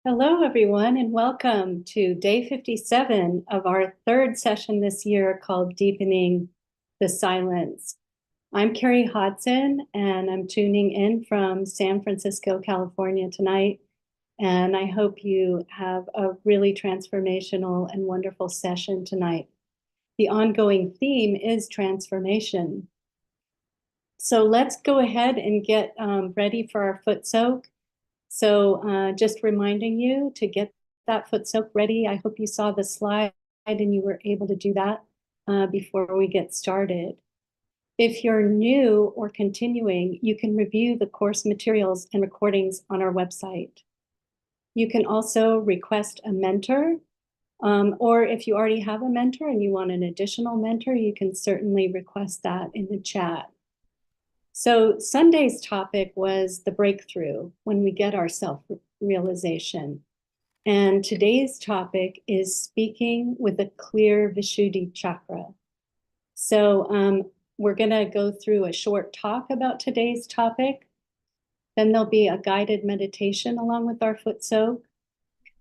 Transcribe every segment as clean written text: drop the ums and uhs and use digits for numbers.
Hello, everyone, and welcome to day 57 of our third session this year called Deepening the Silence. I'm Kerry Hodson, and I'm tuning in from San Francisco, California tonight. And I hope you have a really transformational and wonderful session tonight. The ongoing theme is transformation. So let's go ahead and get ready for our foot soak. So just reminding you to get that foot soak ready. I hope you saw the slide and you were able to do that before we get started. If you're new or continuing, you can review the course materials and recordings on our website. You can also request a mentor, or if you already have a mentor and you want an additional mentor, you can certainly request that in the chat. So Sunday's topic was the breakthrough, when we get our self-realization. And today's topic is speaking with a clear Vishuddhi Chakra. So we're going to go through a short talk about today's topic. Then there'll be a guided meditation along with our foot soak.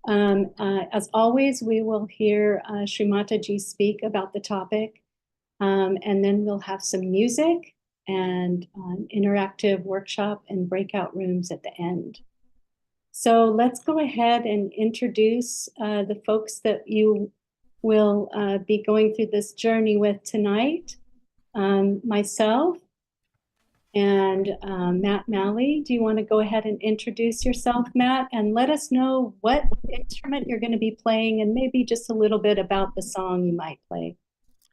As always, we will hear Shri Mataji speak about the topic. And then we'll have some music and interactive workshop and breakout rooms at the end. So let's go ahead and introduce the folks that you will be going through this journey with tonight. Myself and Matt Malley. Do you want to go ahead and introduce yourself, Matt, and let us know what instrument you're going to be playing and maybe just a little bit about the song you might play.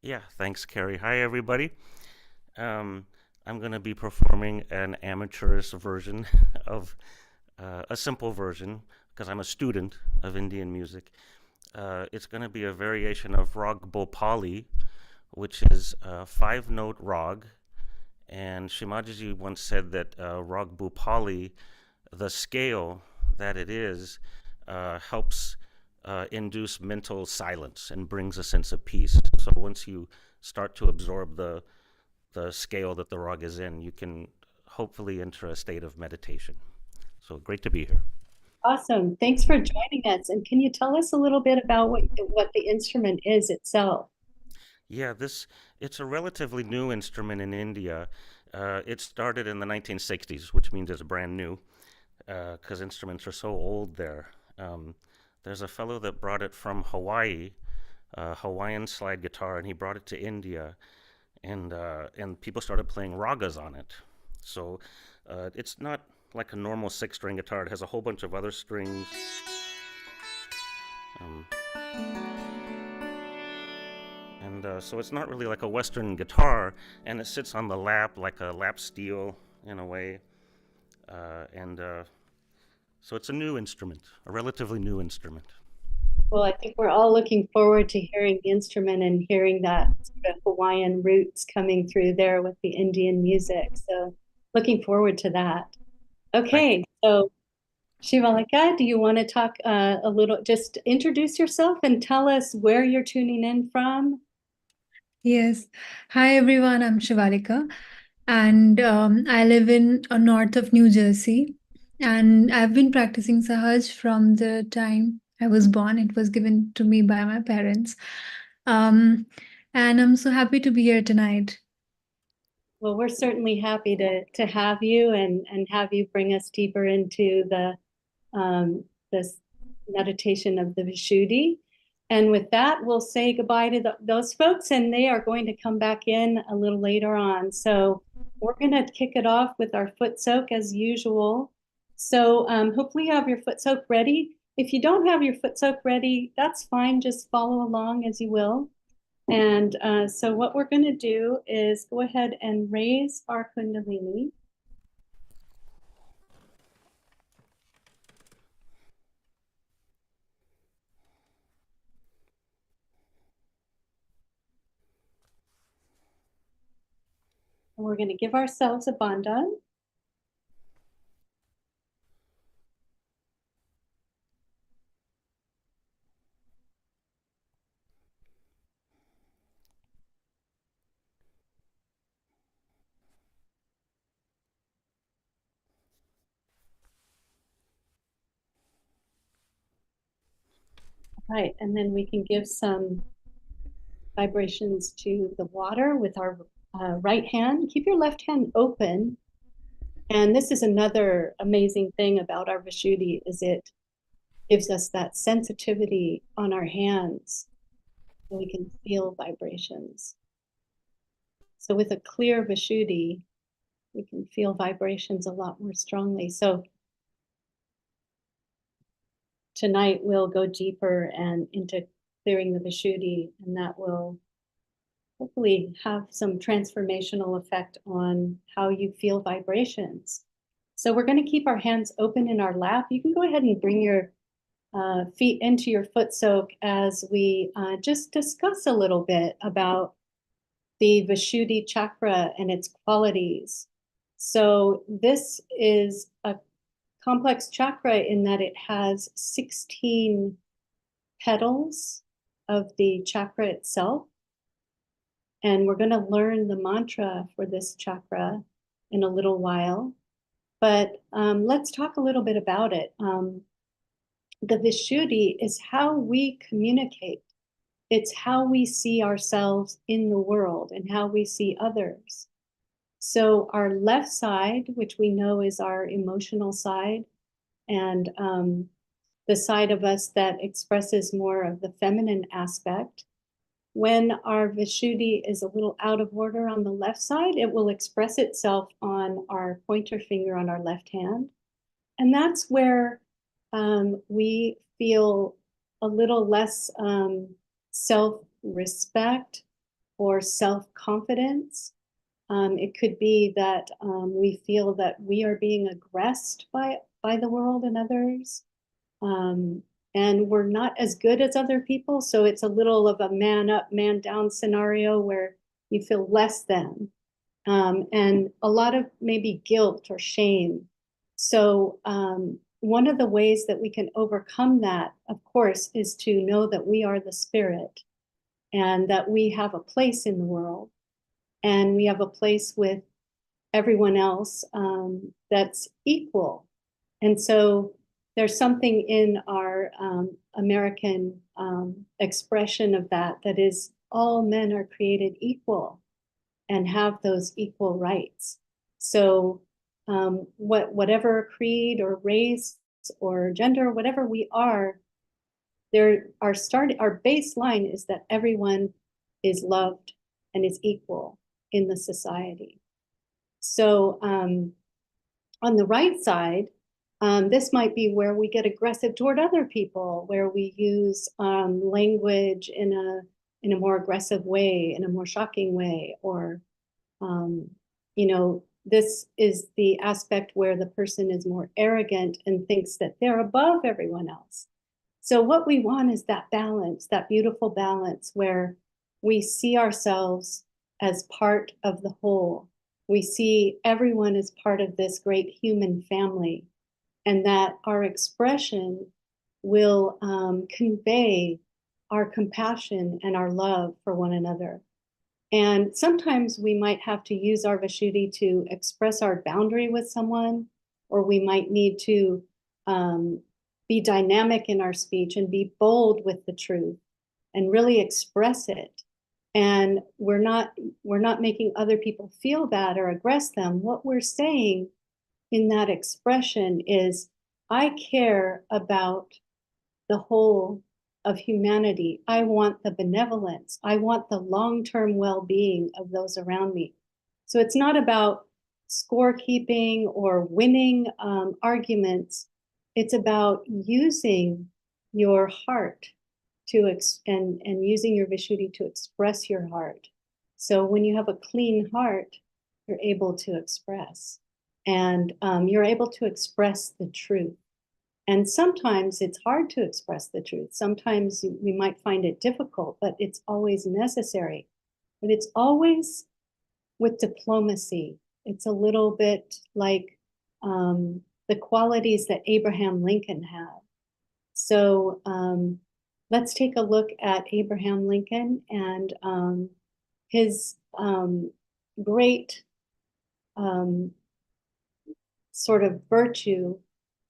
Yeah, thanks, Kerry. Hi, everybody. Um, I'm going to be performing an amateurish version of a simple version because I'm a student of Indian music. It's going to be a variation of Rag Bhopali, which is a 5 note rag. And Shri Mataji once said that Rag Bhopali, the scale that it is, helps induce mental silence and brings a sense of peace. So once you start to absorb the scale that the rug is in, you can hopefully enter a state of meditation. So great to be here. Awesome. Thanks for joining us. And can you tell us a little bit about what the instrument is itself? Yeah, this it's a relatively new instrument in India. It started in the 1960s, which means it's brand new because instruments are so old there. There's a fellow that brought it from Hawaii, Hawaiian slide guitar, and he brought it to India, and people started playing ragas on it. So it's not like a normal 6 string guitar. It has a whole bunch of other strings. Um, and so it's not really like a Western guitar, and it sits on the lap like a lap steel in a way. And So it's a new instrument, a relatively new instrument. Well, I think we're all looking forward to hearing the instrument and hearing that sort of Hawaiian roots coming through there with the Indian music. So looking forward to that. Thank Okay, so Shivalika, do you want to talk a little, just introduce yourself and tell us where you're tuning in from? Yes. Hi, everyone. I'm Shivalika, and I live in north of New Jersey. And I've been practicing Sahaj from the time I was born. It was given to me by my parents. Um, and I'm so happy to be here tonight. Well, we're certainly happy to have you and have you bring us deeper into this meditation of the Vishuddhi. And with that, we'll say goodbye to those folks, and they are going to come back in a little later on. So we're going to kick it off with our foot soak as usual. So hopefully you have your foot soak ready. If you don't have your foot soak ready, that's fine. Just follow along as you will. And so what we're going to do is go ahead and raise our Kundalini. And we're going to give ourselves a bandhan. Right, and then we can give some vibrations to the water with our right hand. Keep your left hand open. And this is another amazing thing about our Vishuddhi is it gives us that sensitivity on our hands so we can feel vibrations. So with a clear Vishuddhi, we can feel vibrations a lot more strongly. So tonight we'll go deeper and into clearing the Vishuddhi, and that will hopefully have some transformational effect on how you feel vibrations. So we're going to keep our hands open in our lap. You can go ahead and bring your feet into your foot soak as we just discuss a little bit about the Vishuddhi Chakra and its qualities. So this is a complex chakra in that it has 16 petals of the chakra itself. And we're going to learn the mantra for this chakra in a little while. But let's talk a little bit about it. The Vishuddhi is how we communicate. It's how we see ourselves in the world and how we see others. So our left side, which we know is our emotional side, and the side of us that expresses more of the feminine aspect, when our Vishuddhi is a little out of order on the left side, it will express itself on our pointer finger on our left hand. And that's where we feel a little less self-respect or self-confidence. It could be that we feel that we are being aggressed by the world and others. And we're not as good as other people. So it's a little of a man up, man down scenario where you feel less than. And a lot of maybe guilt or shame. So one of the ways that we can overcome that, of course, is to know that we are the spirit and that we have a place in the world and we have a place with everyone else that's equal. And so there's something in our American expression of that is all men are created equal and have those equal rights. So whatever creed or race or gender, whatever we are, our baseline is that everyone is loved and is equal in the society. So on the right side, this might be where we get aggressive toward other people, where we use language in a more aggressive way, in a more shocking way, or this is the aspect where the person is more arrogant and thinks that they're above everyone else. So what we want is that balance, that beautiful balance where we see ourselves as part of the whole. We see everyone as part of this great human family, and that our expression will convey our compassion and our love for one another. And sometimes we might have to use our Vishuddhi to express our boundary with someone, or we might need to be dynamic in our speech and be bold with the truth and really express it. And we're not making other people feel bad or aggress them. What we're saying in that expression is, I care about the whole of humanity. I want the benevolence. I want the long-term well-being of those around me. So it's not about scorekeeping or winning arguments. It's about using your heart and using your Vishuddhi to express your heart. So when you have a clean heart, you're able to express. And you're able to express the truth. And sometimes it's hard to express the truth. Sometimes we might find it difficult, but it's always necessary. But it's always with diplomacy. It's a little bit like the qualities that Abraham Lincoln had. So let's take a look at Abraham Lincoln and his great sort of virtue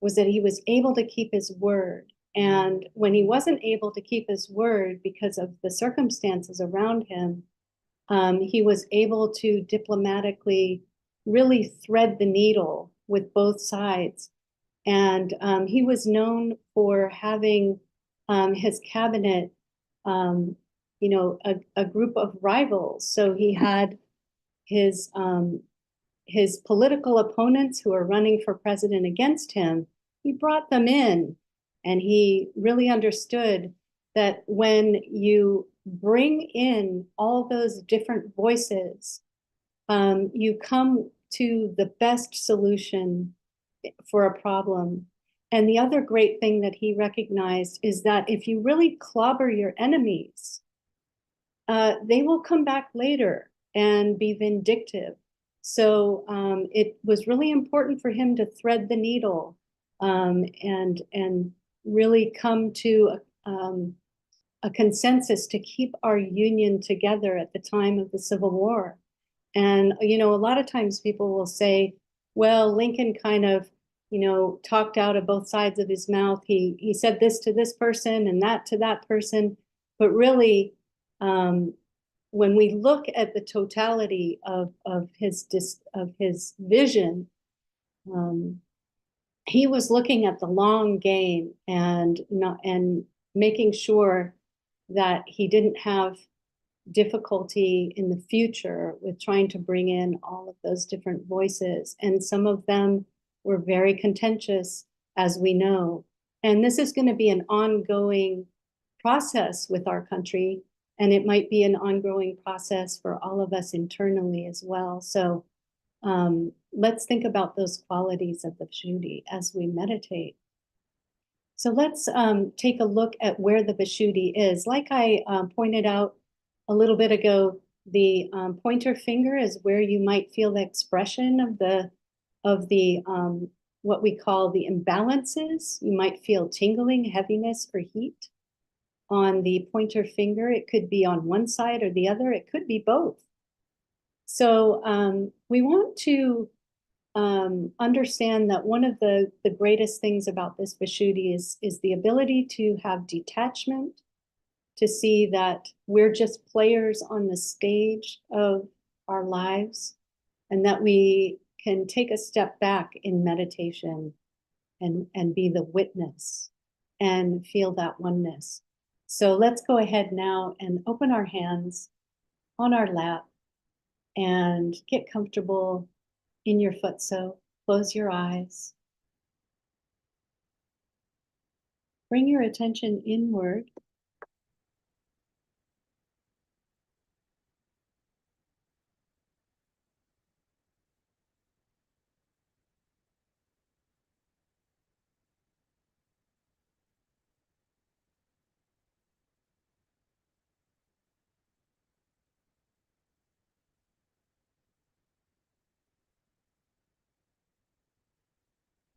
was that he was able to keep his word. And when he wasn't able to keep his word because of the circumstances around him, he was able to diplomatically really thread the needle with both sides. And he was known for having his cabinet, a group of rivals. So he had his political opponents who are running for president against him. He brought them in, and he really understood that when you bring in all those different voices, you come to the best solution for a problem. And the other great thing that he recognized is that if you really clobber your enemies, they will come back later and be vindictive. So it was really important for him to thread the needle and really come to a consensus to keep our union together at the time of the Civil War. And, a lot of times people will say, well, Lincoln kind of, talked out of both sides of his mouth. He said this to this person and that to that person. But really, when we look at the totality of his vision, he was looking at the long game and making sure that he didn't have difficulty in the future with trying to bring in all of those different voices. And some of them were very contentious, as we know. And this is going to be an ongoing process with our country. And it might be an ongoing process for all of us internally as well. So let's think about those qualities of the Vishuddhi as we meditate. So let's take a look at where the Vishuddhi is. Like I pointed out a little bit ago, the pointer finger is where you might feel the expression of the what we call the imbalances. You might feel tingling, heaviness, or heat on the pointer finger. It could be on one side or the other. It could be both. So we want to understand that one of the greatest things about this Vishuddhi is the ability to have detachment, to see that we're just players on the stage of our lives, and that we can take a step back in meditation and be the witness and feel that oneness. So let's go ahead now and open our hands on our lap and get comfortable in your foot. So close your eyes. Bring your attention inward.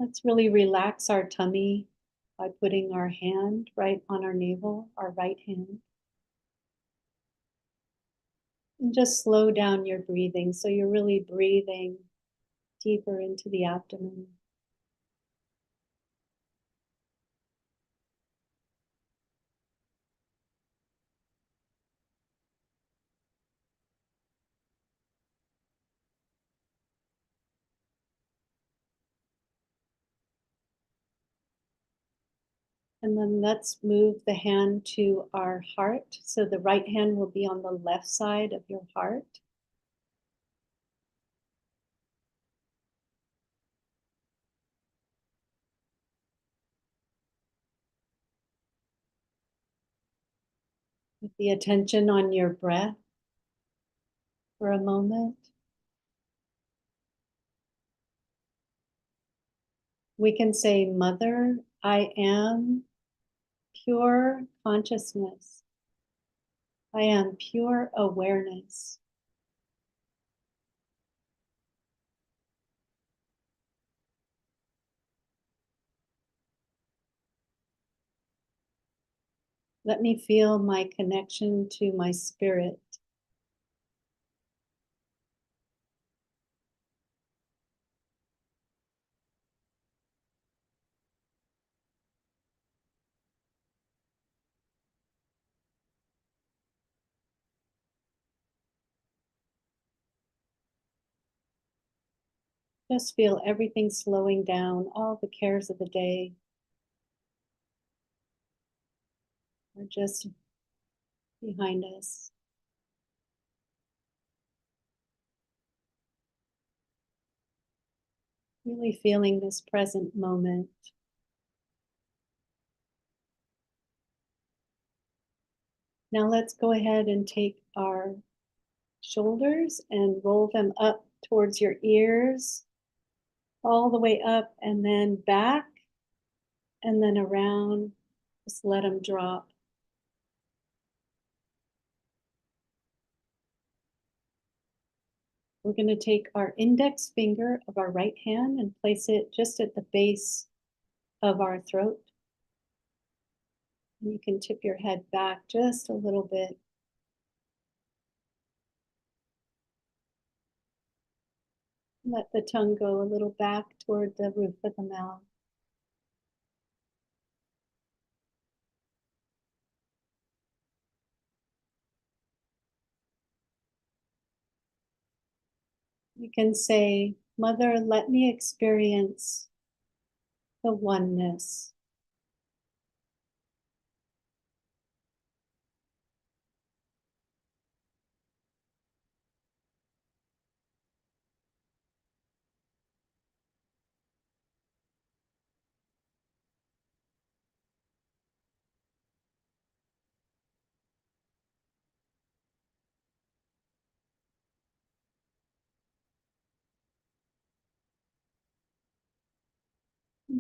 Let's really relax our tummy by putting our hand right on our navel, our right hand. And just slow down your breathing so you're really breathing deeper into the abdomen. And then let's move the hand to our heart. So the right hand will be on the left side of your heart. With the attention on your breath for a moment. We can say, Mother, I am pure consciousness. I am pure awareness. Let me feel my connection to my spirit. Just feel everything slowing down, all the cares of the day are just behind us. Really feeling this present moment. Now let's go ahead and take our shoulders and roll them up towards your ears, all the way up and then back and then around. Just let them drop. We're going to take our index finger of our right hand and place it just at the base of our throat. And you can tip your head back just a little bit. Let the tongue go a little back toward the roof of the mouth. You can say, Mother, let me experience the oneness.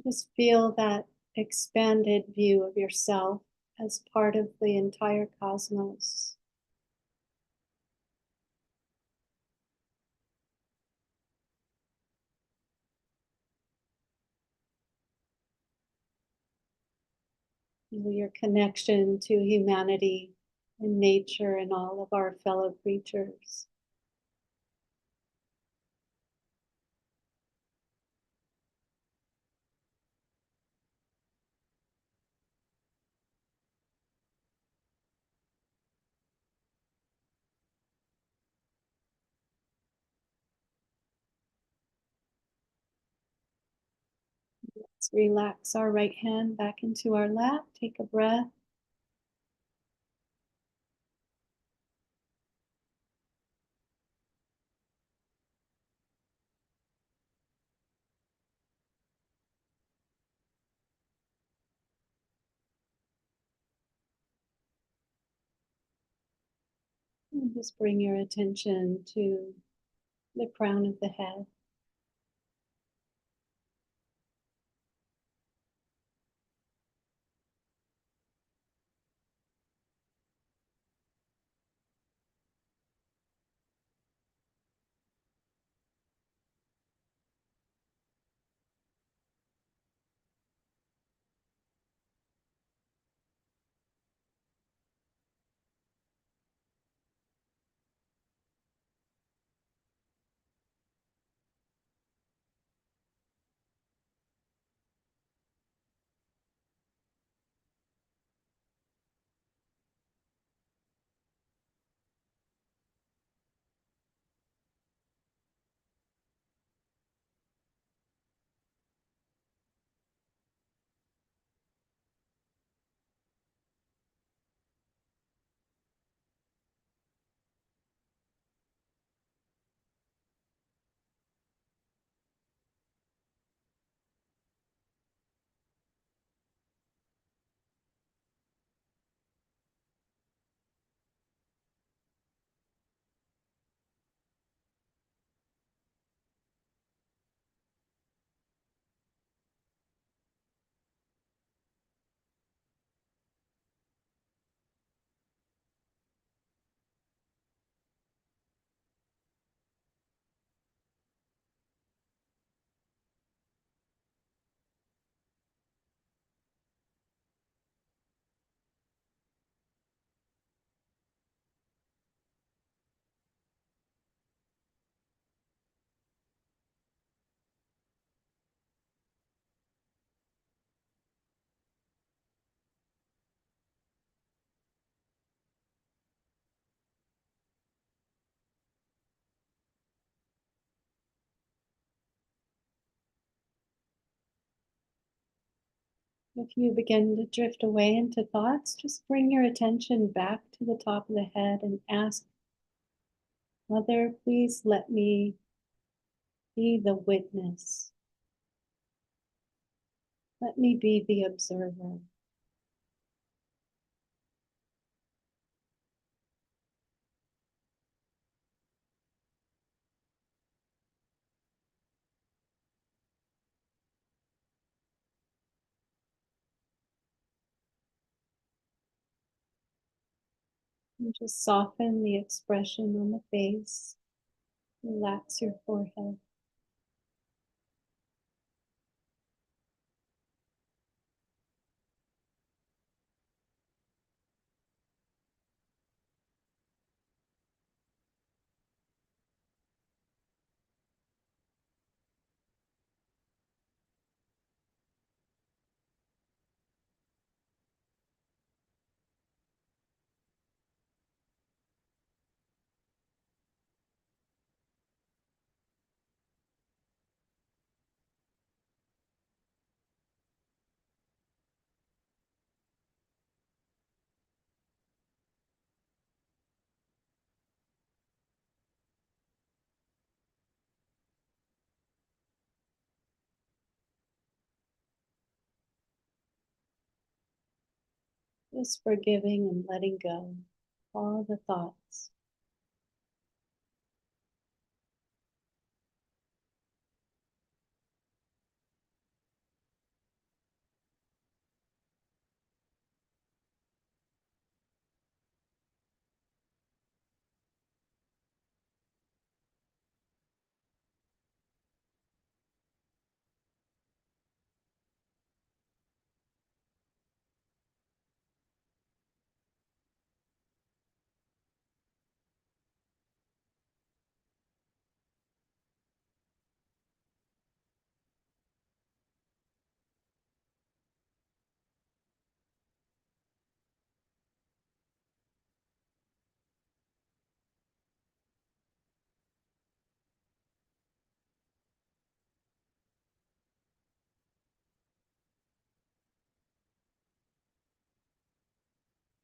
Just feel that expanded view of yourself as part of the entire cosmos. Feel your connection to humanity and nature and all of our fellow creatures. Let's relax our right hand back into our lap. Take a breath. And just bring your attention to the crown of the head. If you begin to drift away into thoughts, just bring your attention back to the top of the head and ask, Mother, please let me be the witness. Let me be the observer. And just soften the expression on the face. Relax your forehead. Just forgiving and letting go all the thoughts.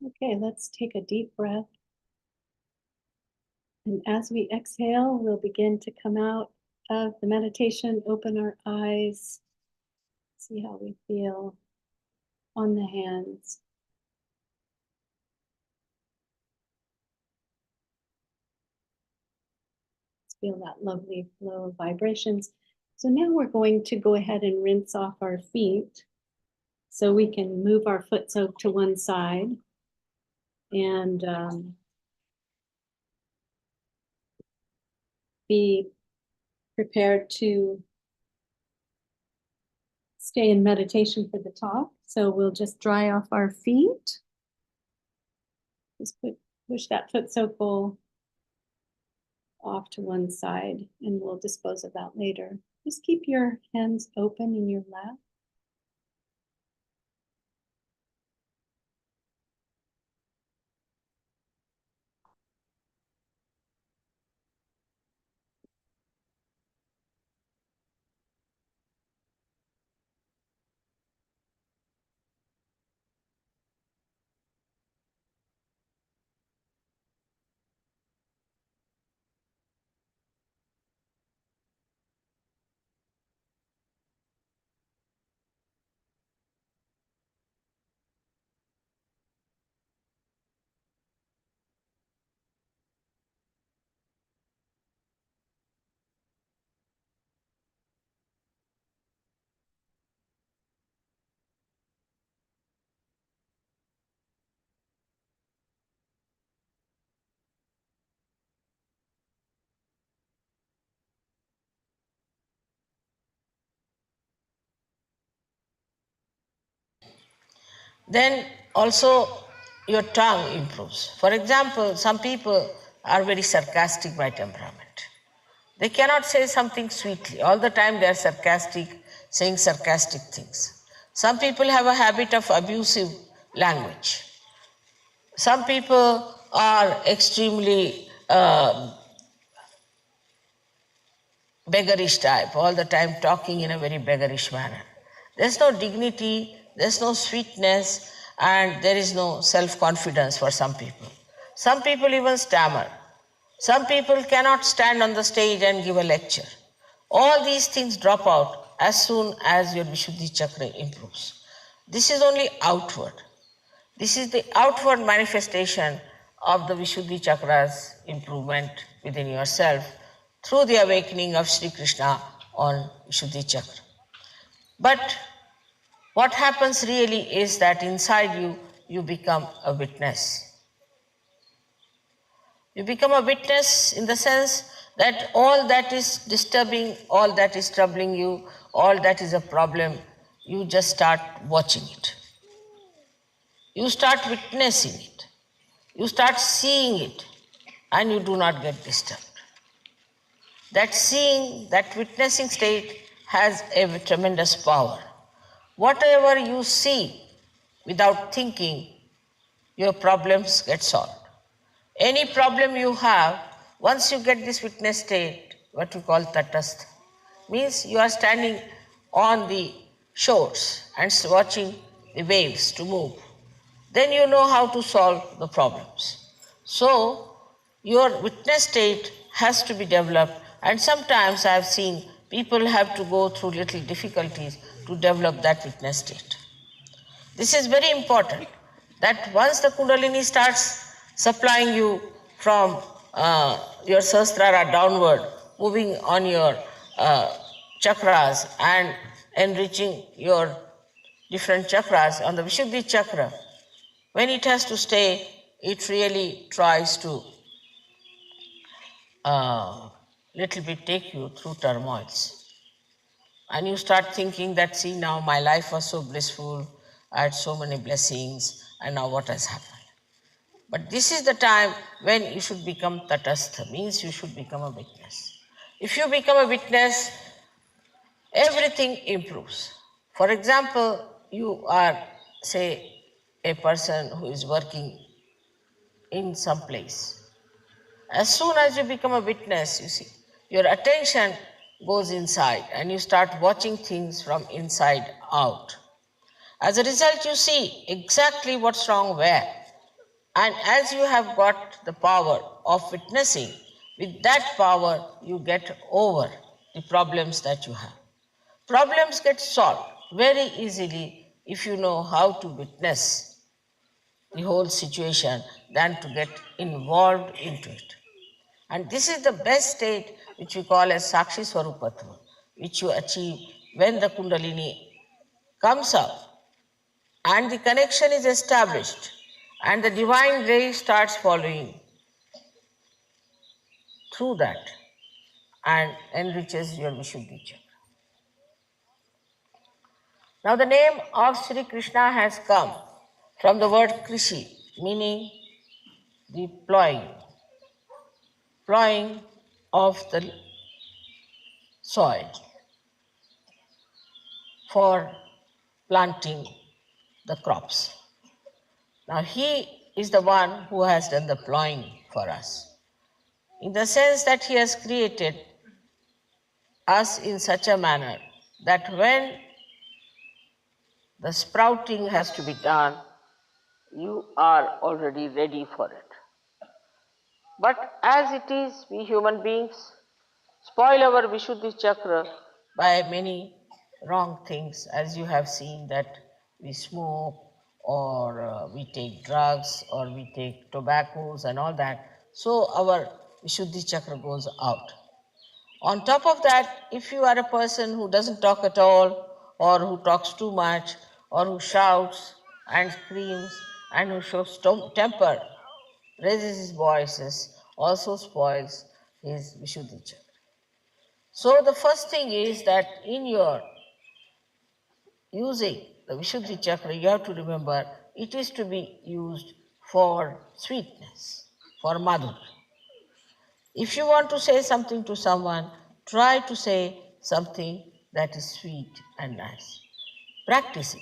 Okay, let's take a deep breath. And as we exhale, we'll begin to come out of the meditation, open our eyes, see how we feel on the hands. Let's feel that lovely flow of vibrations. So now we're going to go ahead and rinse off our feet so we can move our foot soak to one side and be prepared to stay in meditation for the talk. So we'll just dry off our feet. Just push that foot soak bowl off to one side and we'll dispose of that later. Just keep your hands open in your lap. Then also your tongue improves. For example, some people are very sarcastic by temperament. They cannot say something sweetly. All the time they are sarcastic, saying sarcastic things. Some people have a habit of abusive language. Some people are extremely beggarish type, all the time talking in a very beggarish manner. There's no dignity, there's no sweetness, and there is no self-confidence for some people. Some people even stammer. Some people cannot stand on the stage and give a lecture. All these things drop out as soon as your Vishuddhi Chakra improves. This is only outward. This is the outward manifestation of the Vishuddhi Chakra's improvement within yourself through the awakening of Sri Krishna on Vishuddhi Chakra. But what happens really is that inside you, you become a witness. You become a witness in the sense that all that is disturbing, all that is troubling you, all that is a problem, you just start watching it. You start witnessing it. You start seeing it, and you do not get disturbed. That seeing, that witnessing state has a tremendous power. Whatever you see without thinking, your problems get solved. Any problem you have, once you get this witness state, what we call tatastha, means you are standing on the shores and watching the waves to move. Then you know how to solve the problems. So, your witness state has to be developed, and sometimes I have seen people have to go through little difficulties to develop that witness state. This is very important, that once the Kundalini starts supplying you from your Sahasrara downward, moving on your chakras and enriching your different chakras on the Vishuddhi Chakra, when it has to stay, it really tries to little bit take you through turmoils. And you start thinking that, see, now my life was so blissful, I had so many blessings, and now what has happened? But this is the time when you should become tatastha, means you should become a witness. If you become a witness, everything improves. For example, you are, say, a person who is working in some place. As soon as you become a witness, you see, your attention goes inside and you start watching things from inside out. As a result, you see exactly what's wrong where. And as you have got the power of witnessing, with that power you get over the problems that you have. Problems get solved very easily if you know how to witness the whole situation than to get involved into it. And this is the best state which we call as Sakshi Swarupatva, which you achieve when the Kundalini comes up and the connection is established and the divine ray starts following through that and enriches your Vishuddhi Chakra. Now the name of Sri Krishna has come from the word Krishi, meaning the plowing of the soil for planting the crops. Now he is the one who has done the plowing for us, in the sense that he has created us in such a manner that when the sprouting has to be done, you are already ready for it. But as it is, we human beings spoil our Vishuddhi Chakra by many wrong things, as you have seen that we smoke or we take drugs or we take tobaccos and all that. So our Vishuddhi Chakra goes out. On top of that, if you are a person who doesn't talk at all, or who talks too much, or who shouts and screams, and who shows temper, raises his voices, also spoils his Vishuddhi Chakra. So the first thing is that in your using the Vishuddhi Chakra, you have to remember it is to be used for sweetness, for madhurya. If you want to say something to someone, try to say something that is sweet and nice. Practice it.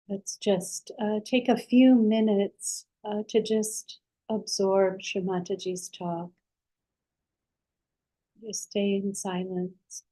Let's just take a few minutes to just absorb Shri Mataji's talk. Just stay in silence.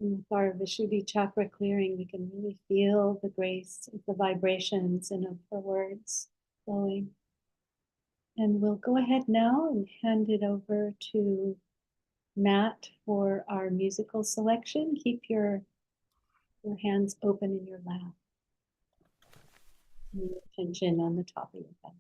And with our Vishuddhi Chakra clearing, we can really feel the grace of the vibrations and of her words flowing. And we'll go ahead now and hand it over to Matt for our musical selection. Keep your hands open in your lap. And your attention on the top of your head.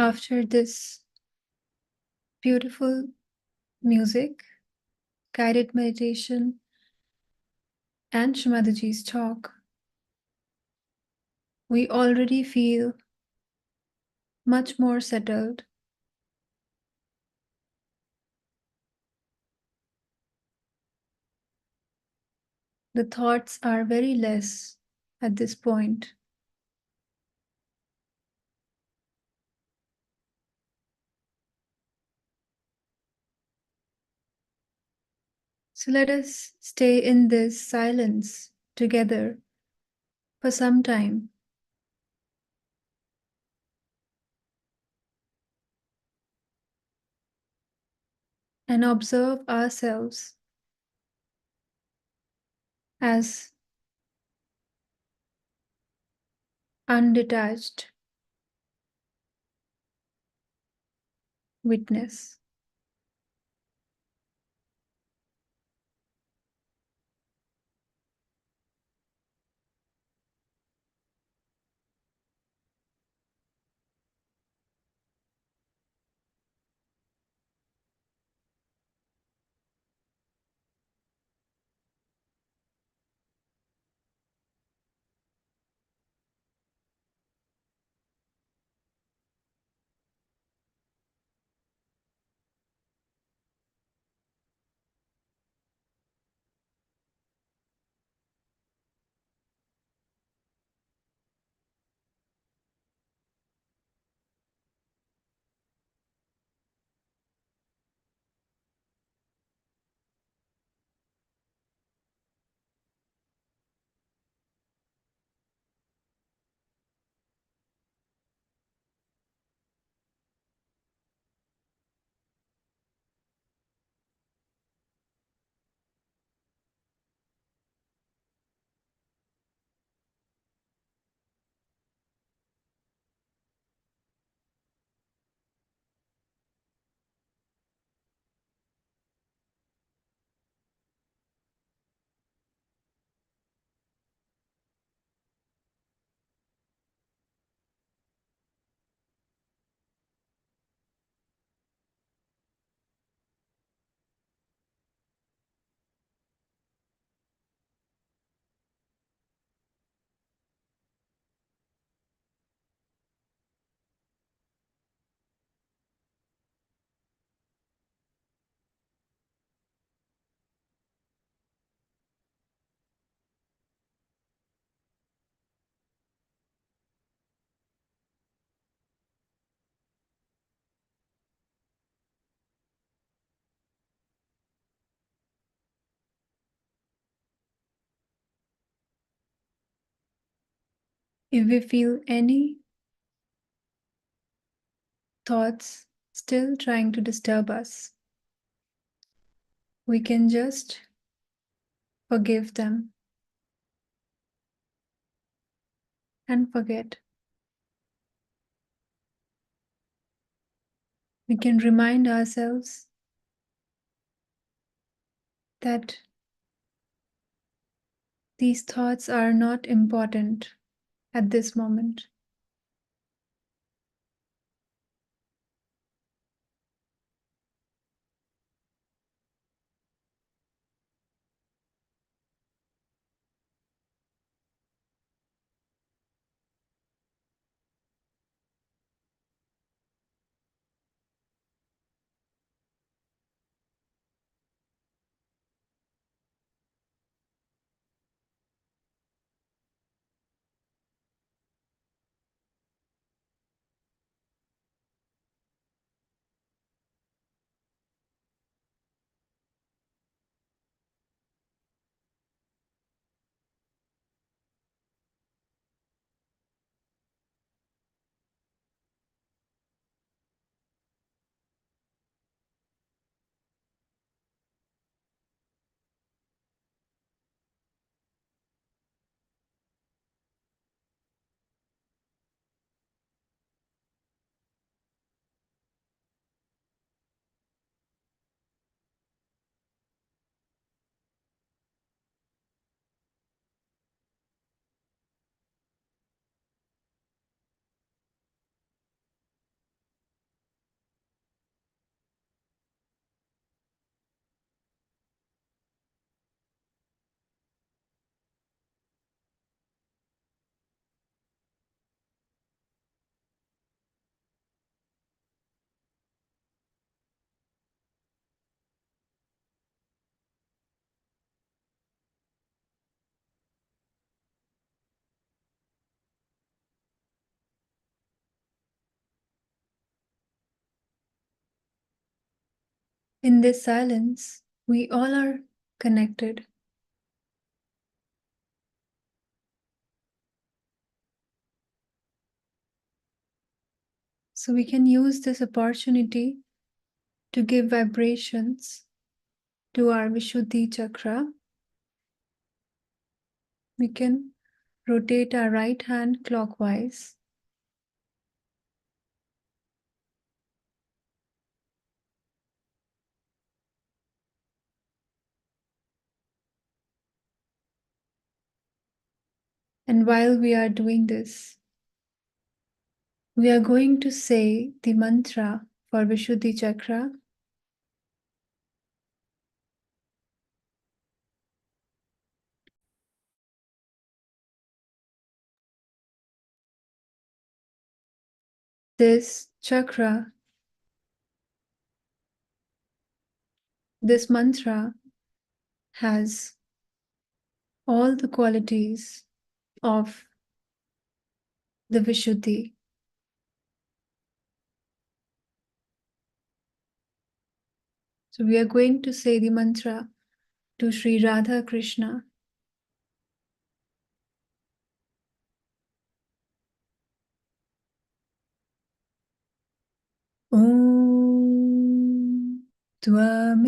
After this beautiful music, guided meditation, and Shri Mataji's talk, we already feel much more settled. The thoughts are very less at this point. So let us stay in this silence together for some time. And observe ourselves as undetached witness. If we feel any thoughts still trying to disturb us, we can just forgive them and forget. We can remind ourselves that these thoughts are not important at this moment. In this silence, we all are connected. So we can use this opportunity to give vibrations to our Vishuddhi Chakra. We can rotate our right hand clockwise. And while we are doing this, we are going to say the mantra for Vishuddhi Chakra. This chakra, this mantra has all the qualities of the Vishuddhi. So we are going to say the mantra to Sri Radha Krishna. Om Tvameva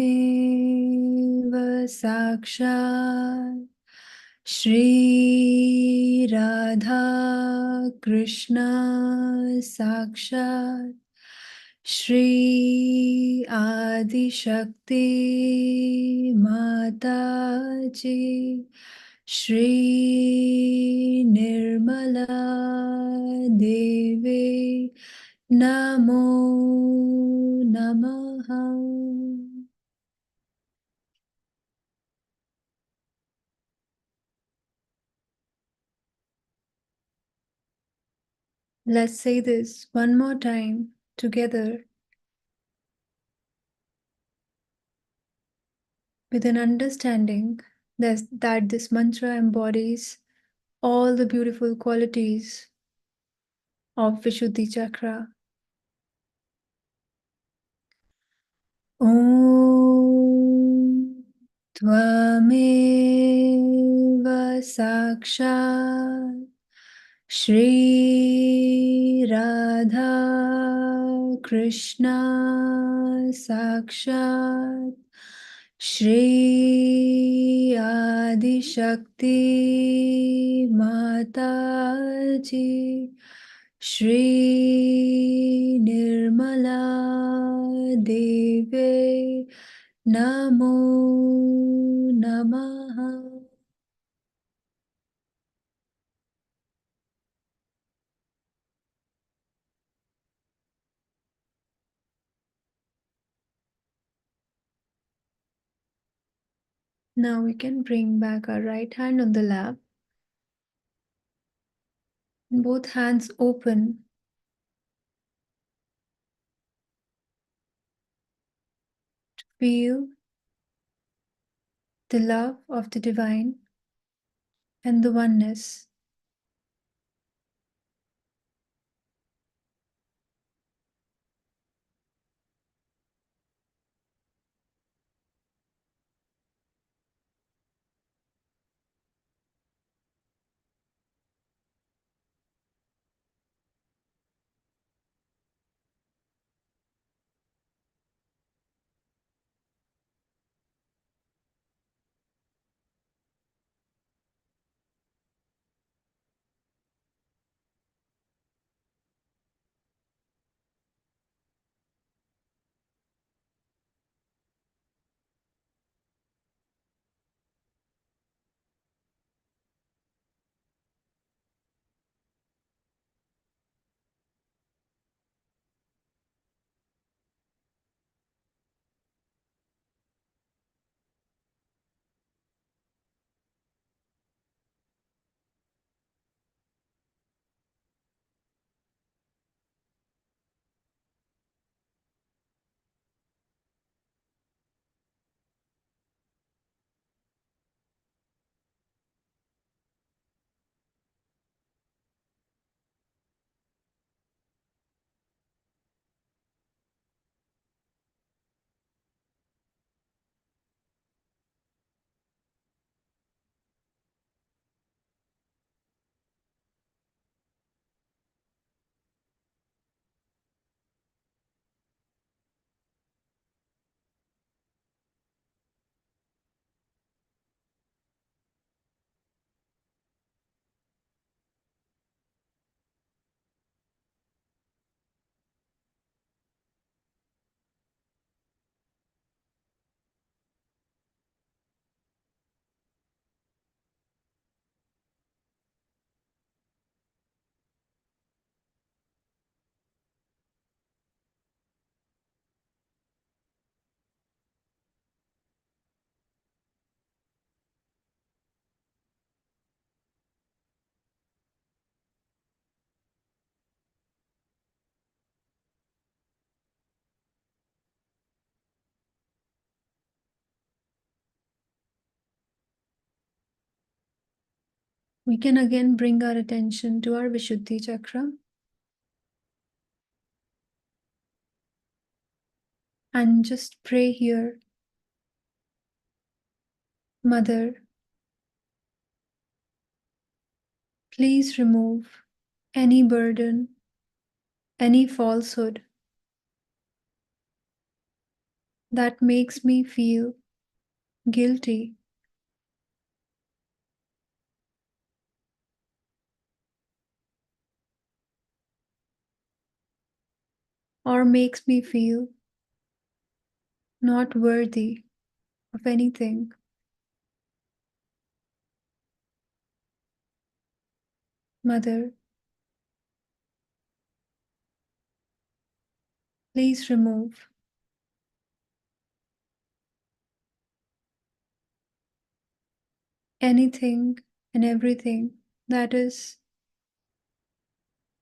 Sakshat Shri Radha Krishna Sakshat Shri Adi Shakti Mataji Shri Nirmala Devi Namo Namaha. Let's say this one more time together with an understanding that this mantra embodies all the beautiful qualities of Vishuddhi Chakra. Om Tvameva Sakshat Shri Radha Krishna Sakshat Shri Adi Shakti Mataji, Shri Nirmala Devi, Namo Namaha. Now we can bring back our right hand on the lap, and both hands open. Feel the love of the divine and the oneness. We can again bring our attention to our Vishuddhi Chakra and just pray here. Mother, please remove any burden, any falsehood that makes me feel guilty or makes me feel not worthy of anything. Mother, please remove anything and everything that is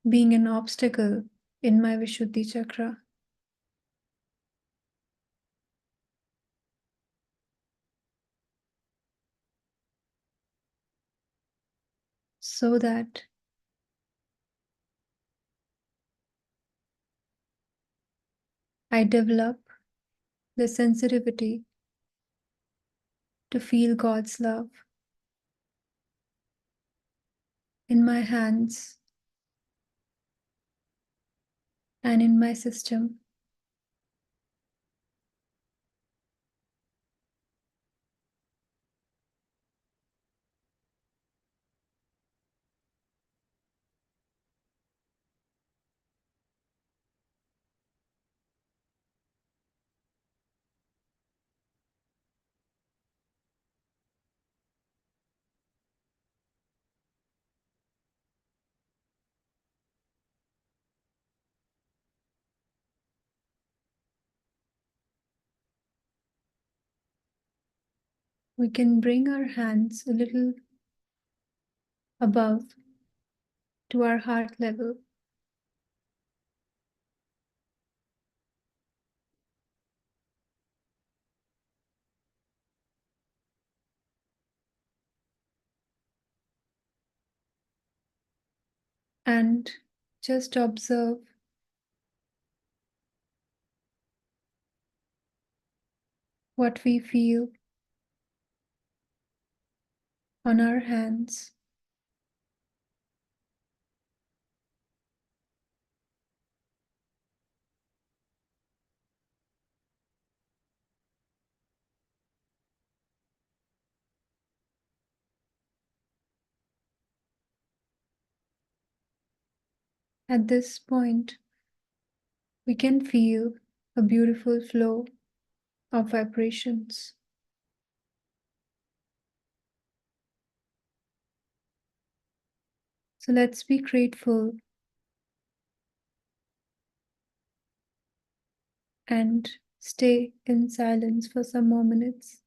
being an obstacle in my Vishuddhi Chakra, so that I develop the sensitivity to feel God's love in my hands and in my system. we can bring our hands a little above to our heart level. And just observe what we feel on our hands. At this point, we can feel a beautiful flow of vibrations. So let's be grateful and stay in silence for some more minutes.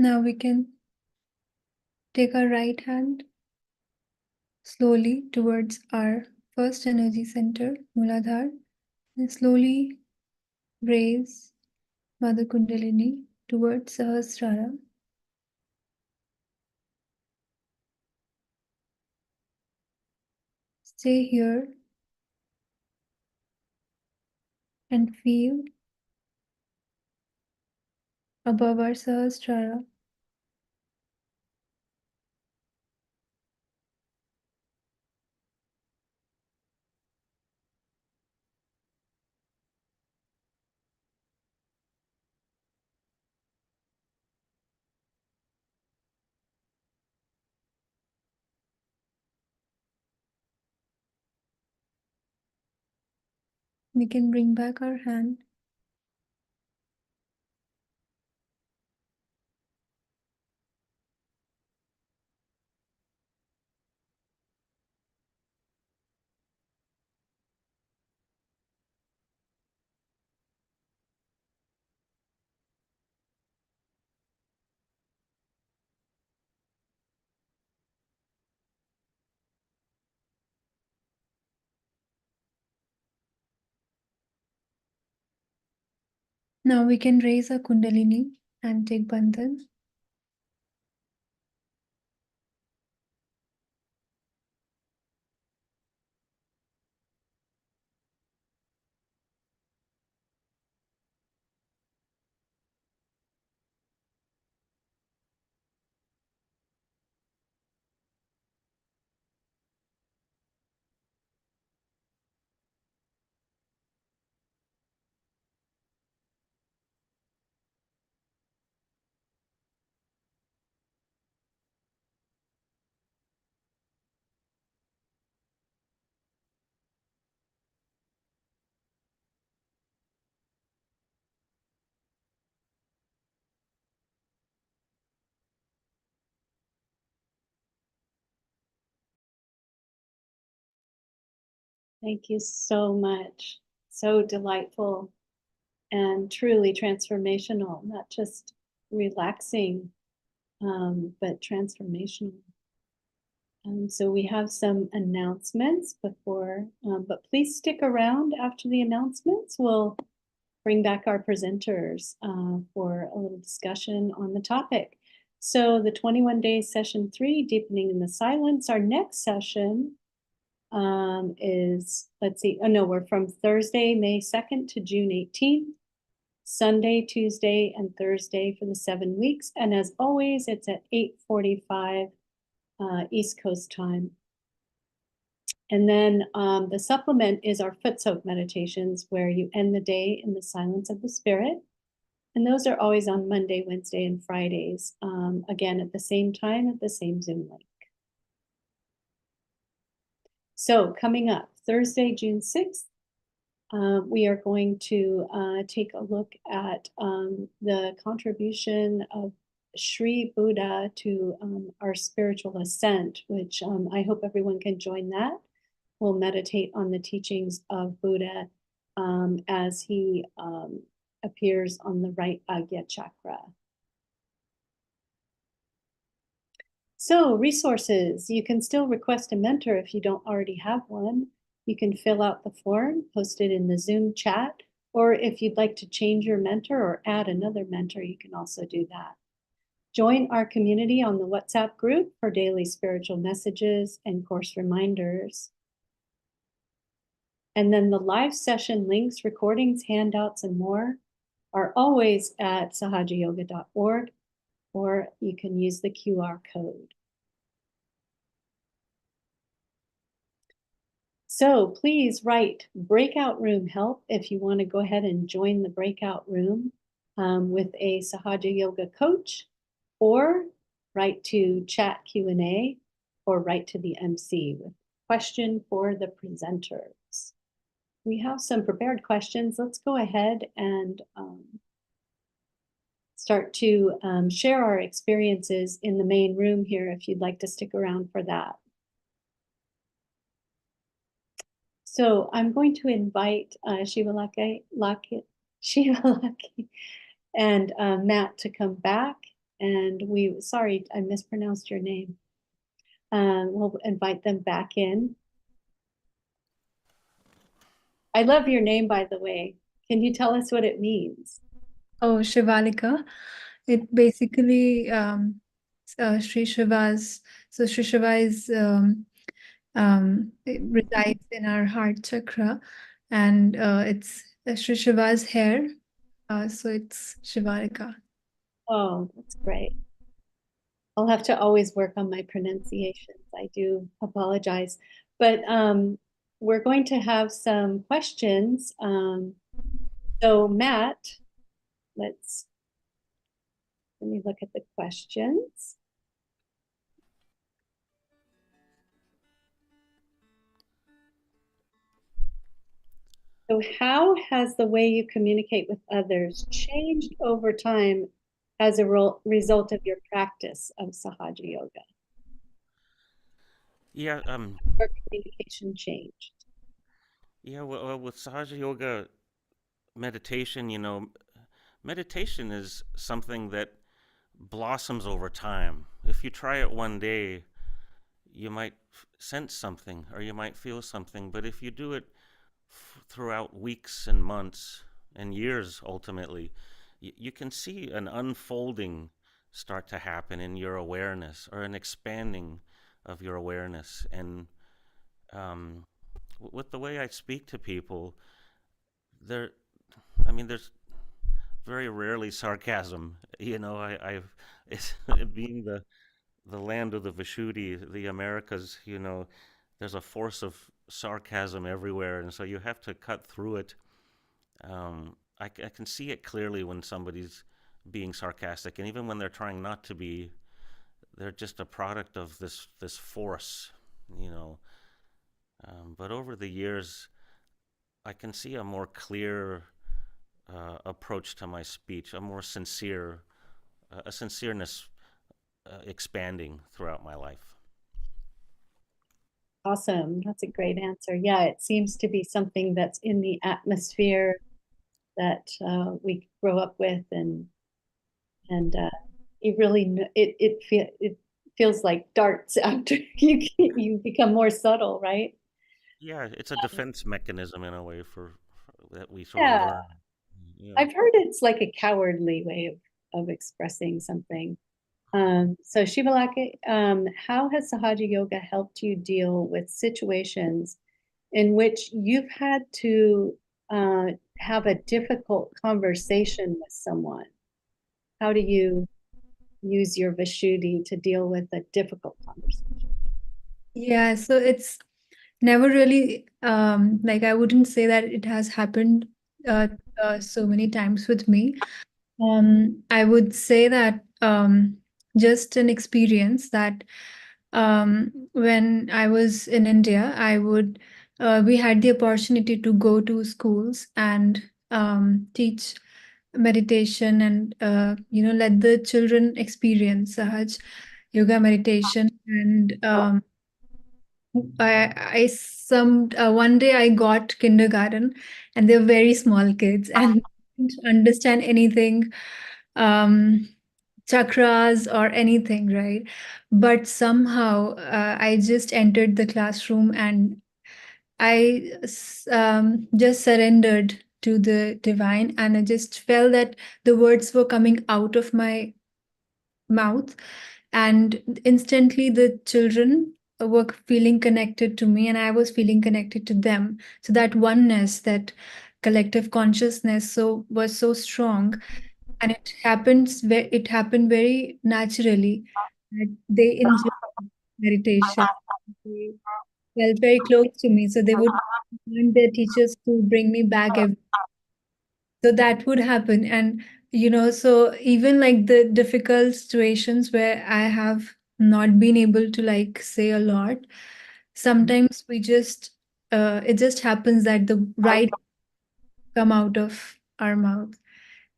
Now we can take our right hand slowly towards our first energy center, Muladhara, and slowly raise Mother Kundalini towards Sahasrara. Stay here and feel above our Sahasrara. We can bring back our hand. Now we can raise our Kundalini and take Bandhan. Thank you so much. So delightful and truly transformational, not just relaxing, but transformational. So we have some announcements before, but please stick around after the announcements. We'll bring back our presenters for a little discussion on the topic. So the 21 days session 3, Deepening in the Silence. Our next session is, let's see, oh no, we're from Thursday, May 2nd to June 18th, Sunday, Tuesday, and Thursday for the 7 weeks. And as always, it's at 8:45 East Coast time. And then the supplement is our foot soak meditations, where you end the day in the silence of the spirit. And those are always on Monday, Wednesday, and Fridays, again, at the same time, at the same Zoom link. So coming up, Thursday, June 6th, we are going to take a look at the contribution of Sri Buddha to our spiritual ascent, which I hope everyone can join that. We'll meditate on the teachings of Buddha as he appears on the right Agya chakra. So resources, you can still request a mentor if you don't already have one. You can fill out the form, post it in the Zoom chat, or if you'd like to change your mentor or add another mentor, you can also do that. Join our community on the WhatsApp group for daily spiritual messages and course reminders. And then the live session links, recordings, handouts, and more are always at sahajayoga.org, or you can use the QR code. So please write breakout room help if you want to go ahead and join the breakout room with a Sahaja Yoga coach, or write to chat Q&A, or write to the MC with a question for the presenters. We have some prepared questions. Let's go ahead and start to share our experiences in the main room here if you'd like to stick around for that. So I'm going to invite Shivalika and Matt to come back. And sorry, I mispronounced your name. We'll invite them back in. I love your name, by the way. Can you tell us what it means? Oh, Shivalika. It basically Sri Shiva's. So Sri Shiva is it resides in our heart chakra, and it's Sri Shiva's hair. So it's Shivalika. Oh, that's great. I'll have to always work on my pronunciations. I do apologize. But we're going to have some questions. So Matt, let me look at the questions. So how has the way you communicate with others changed over time as a result of your practice of Sahaja Yoga? Yeah, Or communication changed? yeah. Well, with Sahaja Yoga meditation, meditation is something that blossoms over time. If you try it one day, you might sense something or you might feel something, but if you do it throughout weeks and months and years, ultimately, you can see an unfolding start to happen in your awareness, or an expanding of your awareness. And with the way I speak to people, there's very rarely sarcasm. It's being the land of the Vishuddhi, the Americas, there's a force of sarcasm everywhere, and so you have to cut through it. I can see it clearly when somebody's being sarcastic, and even when they're trying not to be, they're just a product of this force, But over the years, I can see a more clear approach to my speech, a more sincere, a sincereness expanding throughout my life. Awesome. That's a great answer. Yeah, it seems to be something that's in the atmosphere that we grow up with, and it really it feels like darts after you become more subtle, right? Yeah, it's a defense mechanism in a way that we sort of Yeah, learn. Yeah. I've heard it's like a cowardly way of expressing something. So Shivalaka, how has Sahaja Yoga helped you deal with situations in which you've had to have a difficult conversation with someone? How do you use your Vishuddhi to deal with a difficult conversation? Yeah, so it's never really like I wouldn't say that it has happened uh, so many times with me. I would say that just an experience that when I was in India, we had the opportunity to go to schools and teach meditation and let the children experience Sahaj yoga meditation. And I some one day I got kindergarten, and they're very small kids and didn't understand anything, um, chakras or anything, right? But somehow I just entered the classroom and just surrendered to the divine, and I just felt that the words were coming out of my mouth, and instantly the children were feeling connected to me and I was feeling connected to them. So that oneness, that collective consciousness was so strong, and it happened very naturally, that they enjoyed meditation. They felt very close to me, so they would want their teachers to bring me back so that would happen. And so even like the difficult situations where I have not been able to like say a lot, sometimes we just it just happens that the right come out of our mouth,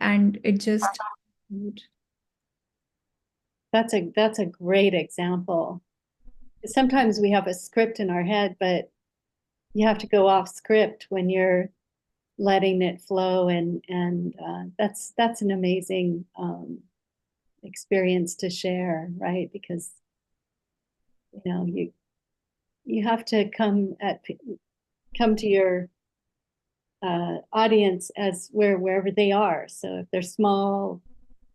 and it just That's a great example. Sometimes we have a script in our head, but you have to go off script when you're letting it flow, and that's an amazing experience to share, right? Because you have to come to your audience as wherever they are. So if they're small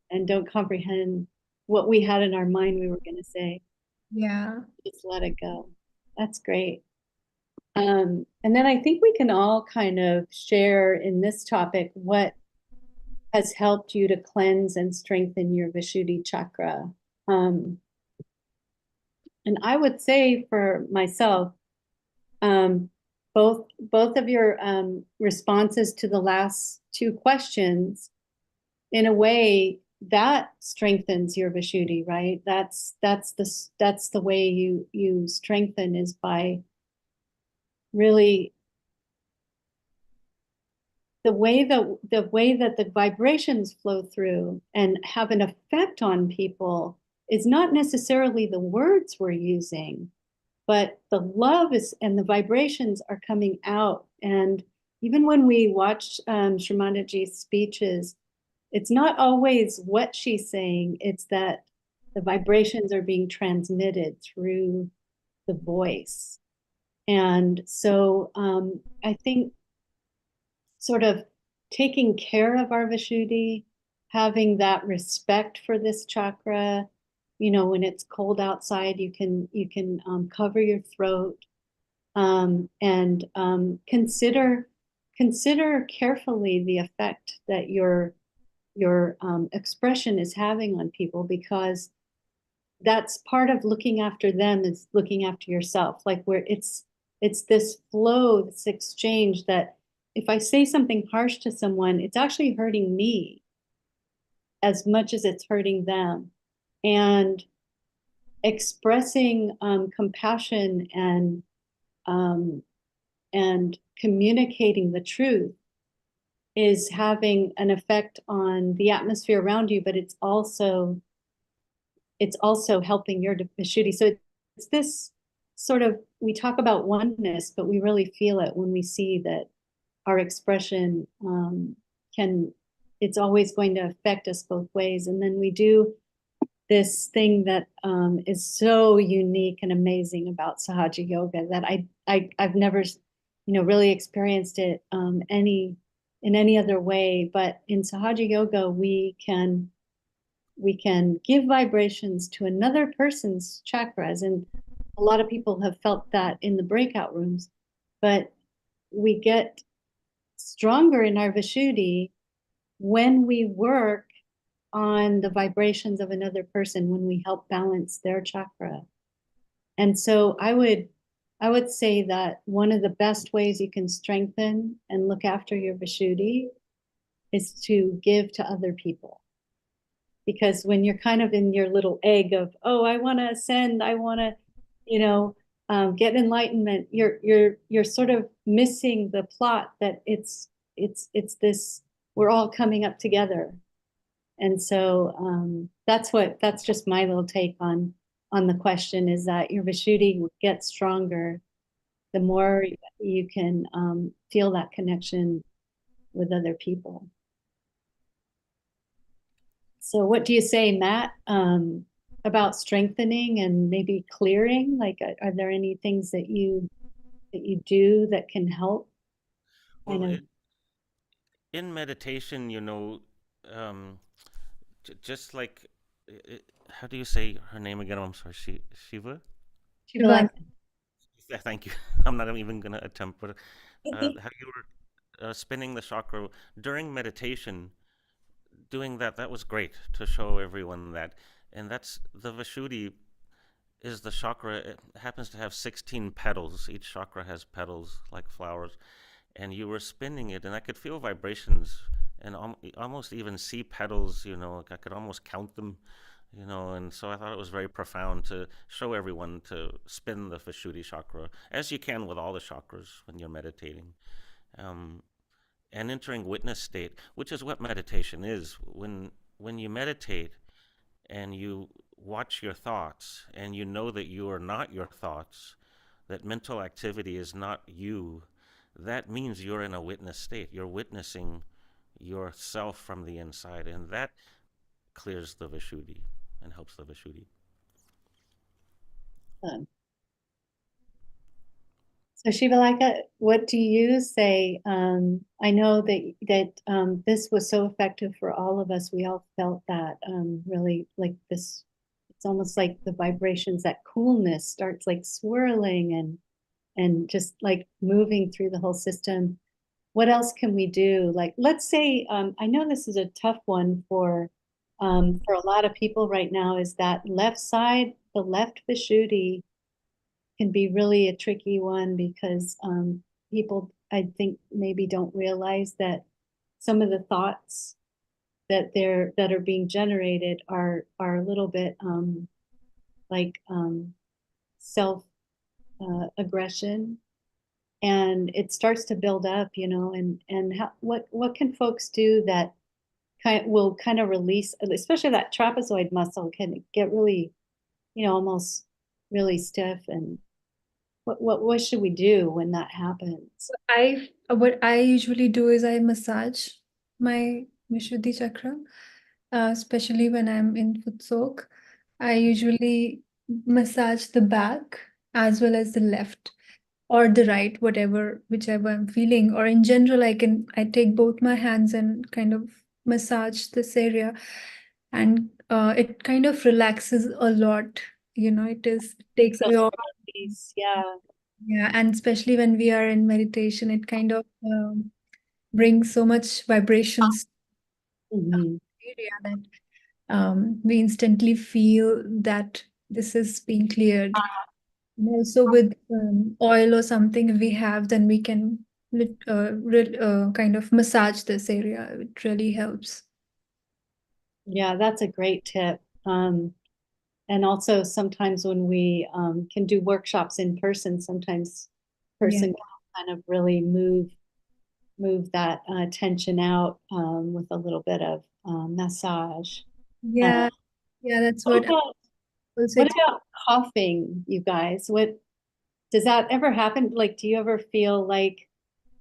and don't comprehend what we had in our mind we were going to say, yeah. just let it go. That's great. And then I think we can all kind of share in this topic what has helped you to cleanse and strengthen your Vishuddhi Chakra. And I would say for myself, both of your responses to the last two questions, in a way, that strengthens your Vishuddhi, right? That's the way you strengthen, is by really the way that the vibrations flow through and have an effect on people is not necessarily the words we're using, but the love is, and the vibrations are coming out. And even when we watch Shri Mataji's speeches, it's not always what she's saying, it's that the vibrations are being transmitted through the voice. And so I think sort of taking care of our Vishuddhi, having that respect for this chakra, when it's cold outside, you can cover your throat, and consider carefully the effect that your expression is having on people, because that's part of looking after them, is looking after yourself. Like where it's this flow, this exchange, that if I say something harsh to someone, it's actually hurting me as much as it's hurting them. And expressing compassion and communicating the truth is having an effect on the atmosphere around you, but it's also helping your Vishuddhi. So it's this sort of, we talk about oneness, but we really feel it when we see that our expression it's always going to affect us both ways. And then we do this thing that is so unique and amazing about Sahaja Yoga that I've never, really experienced it in any other way. But in Sahaja Yoga, we can give vibrations to another person's chakras, and a lot of people have felt that in the breakout rooms. But we get stronger in our Vishuddhi when we work on the vibrations of another person, when we help balance their chakra. And so I would say that one of the best ways you can strengthen and look after your Vishuddhi is to give to other people. Because when you're kind of in your little egg of, oh, I want to ascend, I want to, get enlightenment, you're sort of missing the plot that it's this, we're all coming up together. And so that's just my little take on the question, is that your Vishuddhi gets stronger the more you can feel that connection with other people. So what do you say, Matt, about strengthening and maybe clearing? Like, are there any things that you do that can help? Well, in meditation, um, just like, how do you say her name again? I'm sorry, Shiva? Shivalika. Yeah, thank you. I'm not even going to attempt, but how you were spinning the chakra during meditation, doing that was great to show everyone that. And that's the Vishuddhi is the chakra. It happens to have 16 petals. Each chakra has petals like flowers. And you were spinning it, and I could feel vibrations and almost even see petals, like I could almost count them, and so I thought it was very profound to show everyone to spin the Vishuddhi chakra, as you can with all the chakras when you're meditating. And entering witness state, which is what meditation is. When you meditate and you watch your thoughts and you know that you are not your thoughts, that mental activity is not you, that means you're in a witness state. You're witnessing yourself from the inside, and that clears the Vishuddhi and helps the Vishuddhi. So Shivalika, what do you say? I know that this was so effective for all of us. We all felt that really, like this. It's almost like the vibrations, that coolness starts like swirling and just like moving through the whole system. What else can we do? Like, let's say, I know this is a tough one for a lot of people right now, is that left side, the left Vishuddhi can be really a tricky one, because people, I think, maybe don't realize that some of the thoughts that are being generated are a little bit like self aggression, and it starts to build up, and what can folks do that will kind of release, especially that trapezoid muscle can get really, almost really stiff, and what should we do when that happens? What I usually do is I massage my Vishuddhi chakra, especially when I'm in foot soak. I usually massage the back as well as the left or the right, whichever I'm feeling. Or in general, I take both my hands and kind of massage this area, and it kind of relaxes a lot. It takes away all. Yeah, and especially when we are in meditation, it kind of brings so much vibrations area that we instantly feel that this is being cleared. And also with oil or something if we have, then we can kind of massage this area. It really helps. Yeah, that's a great tip. And also sometimes when we can do workshops in person, sometimes person can kind of really move that tension out with a little bit of massage. Yeah, that's what about coughing, you guys? What does that ever happen? Like, do you ever feel like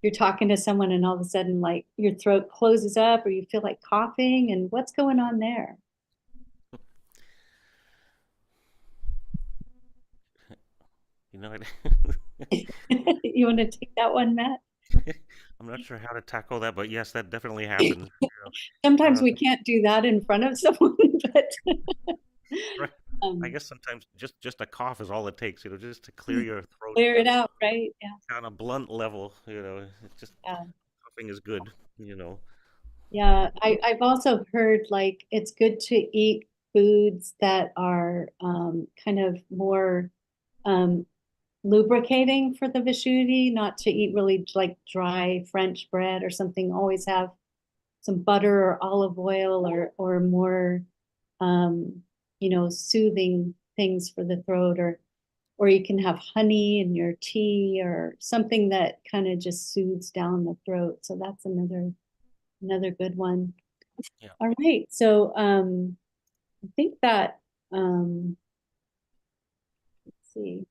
you're talking to someone and all of a sudden like your throat closes up, or you feel like coughing, and what's going on there? You know, You want to take that one, Matt? I'm not sure how to tackle that, but yes, that definitely happens. You Sometimes know. we can't do that in front of someone, but Right. I guess sometimes just a cough is all it takes, you know, just to clear your throat clear it out, right? Yeah. on a blunt level, you know. It's just Yeah. coughing is good, you know. Yeah, I've also heard like it's good to eat foods that are kind of more um, lubricating for the Vishuddhi, not to eat really like dry French bread or something. Always have some butter or olive oil or more soothing things for the throat, or you can have honey in your tea or something that kind of just soothes down the throat. So that's another good one. Yeah. All right. So I think that let's see,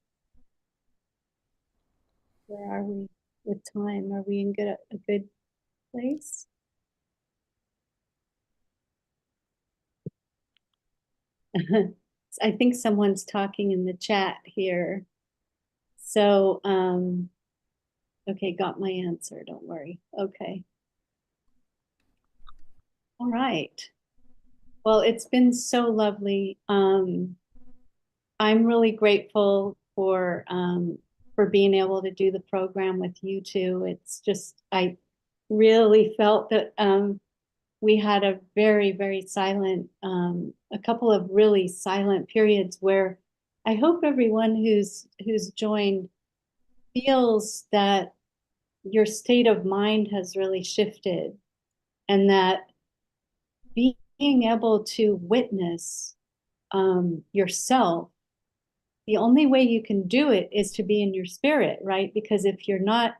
where are we with time? Are we in a good place? I think someone's talking in the chat here. So okay, got my answer, don't worry. Okay. All right. Well, it's been so lovely. I'm really grateful for being able to do the program with you two. It's just I really felt that we had a very, very silent, a couple of really silent periods where I hope everyone who's joined feels that your state of mind has really shifted, and that being able to witness yourself, the only way you can do it is to be in your spirit, right? Because if you're not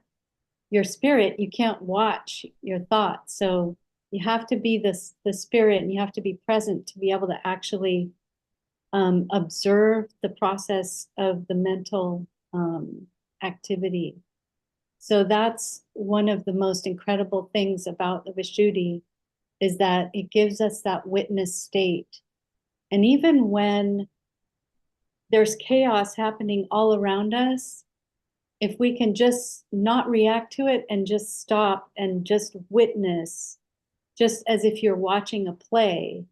your spirit, you can't watch your thoughts. So you have to be the spirit, and you have to be present to be able to actually observe the process of the mental activity. So that's one of the most incredible things about the Vishuddhi, is that it gives us that witness state. And even when there's chaos happening all around us, if we can just not react to it and just stop and just witness, just as if you're watching a play,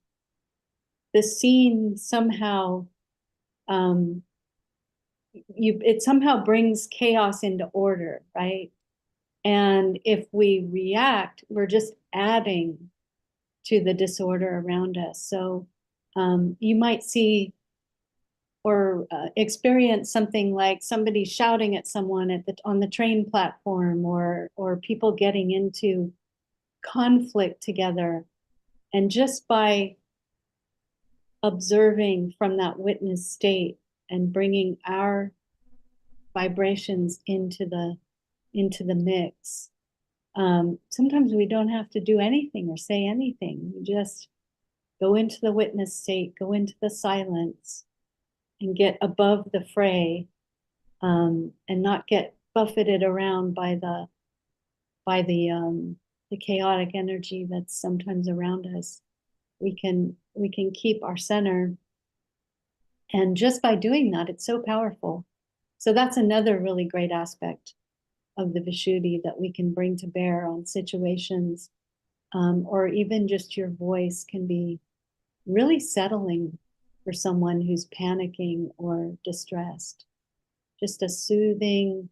the scene somehow it somehow brings chaos into order, right? And if we react, we're just adding to the disorder around us. So you might see or experience something like somebody shouting at someone on the train platform, or people getting into conflict together. And just by observing from that witness state and bringing our vibrations into the mix, sometimes we don't have to do anything or say anything. You just go into the witness state, go into the silence, and get above the fray, and not get buffeted around by the chaotic energy that's sometimes around us. We can keep our center, and just by doing that, it's so powerful. So that's another really great aspect of the Vishuddhi that we can bring to bear on situations, or even just your voice can be really settling for someone who's panicking or distressed. Just a soothing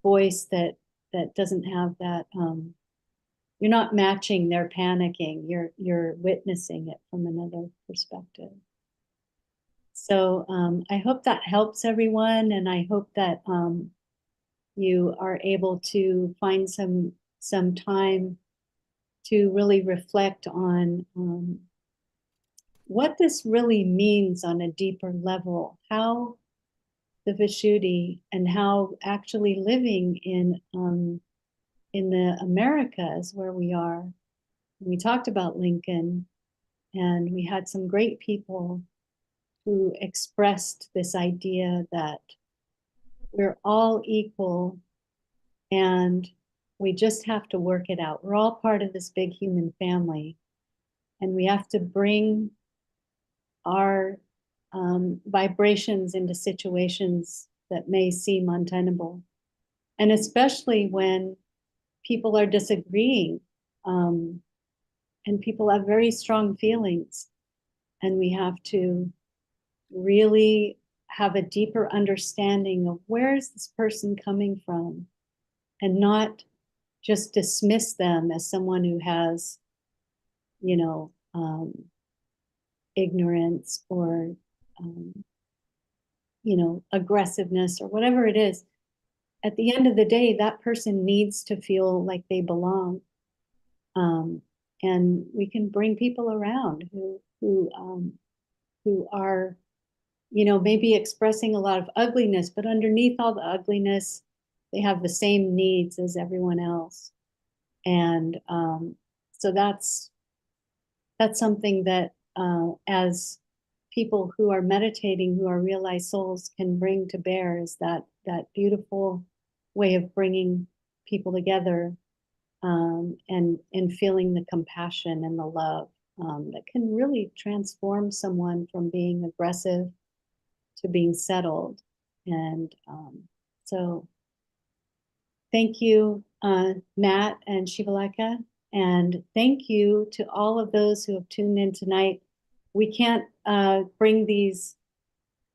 voice that doesn't have that. You're not matching their panicking. You're witnessing it from another perspective. So I hope that helps everyone, and I hope that you are able to find some time to really reflect on what this really means on a deeper level, how the Vishuddhi and how actually living in the Americas where we are. We talked about Lincoln, and we had some great people who expressed this idea that we're all equal and we just have to work it out. We're all part of this big human family, and we have to bring our vibrations into situations that may seem untenable. And especially when people are disagreeing, and people have very strong feelings, and we have to really have a deeper understanding of where is this person coming from, and not just dismiss them as someone who has, you know, ignorance or, you know, aggressiveness or whatever it is. At the end of the day, that person needs to feel like they belong. And we can bring people around who are, you know, maybe expressing a lot of ugliness, but underneath all the ugliness, they have the same needs as everyone else. And so that's something that as people who are meditating, who are realized souls, can bring to bear, is that beautiful way of bringing people together, and feeling the compassion and the love that can really transform someone from being aggressive to being settled. And so thank you, Matt and Shivalika, and thank you to all of those who have tuned in tonight. We can't bring these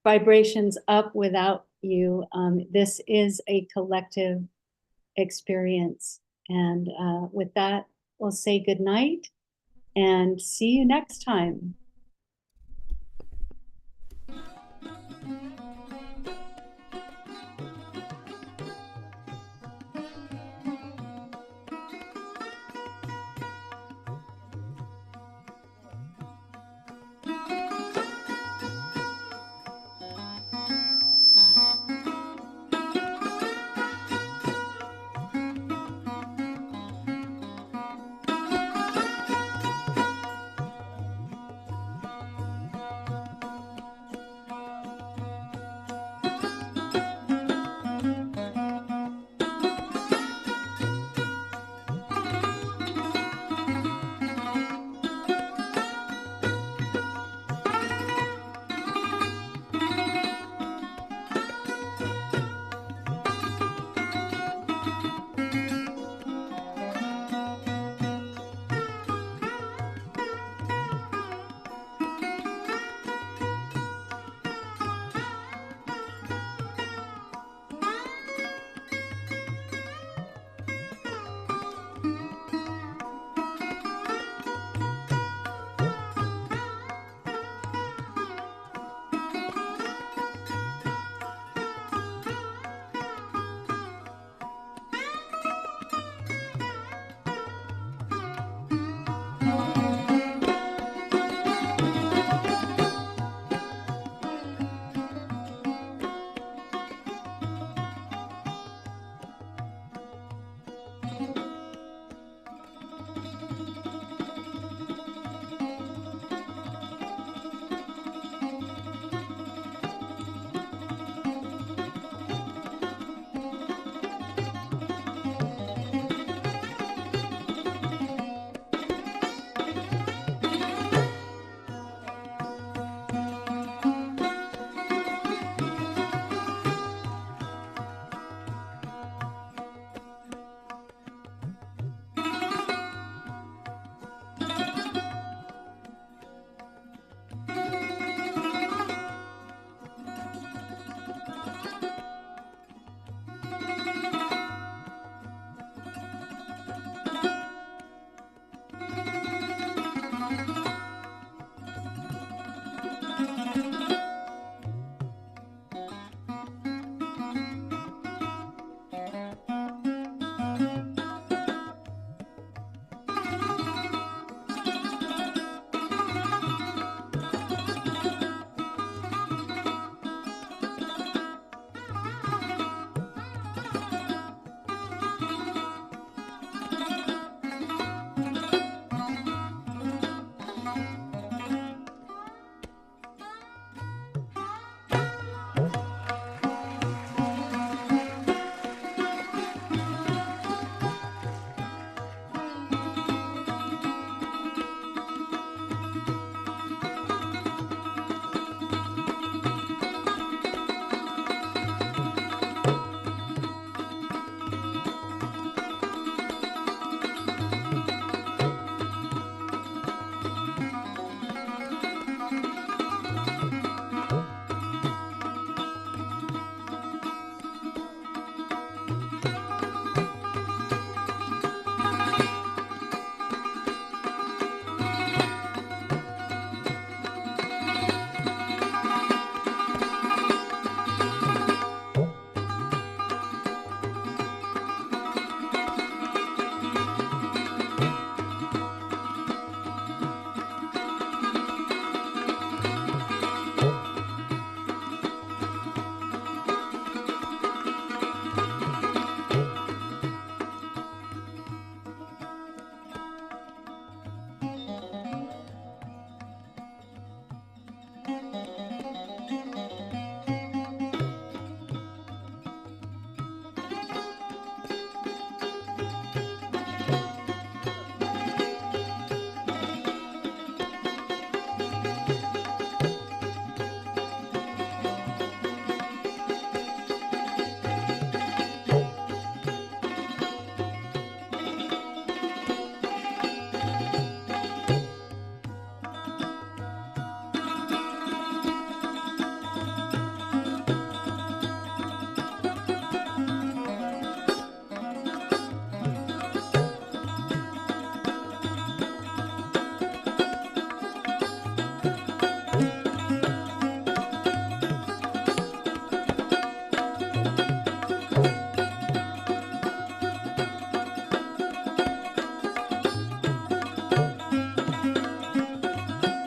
vibrations up without you. This is a collective experience. And with that, we'll say good night and see you next time.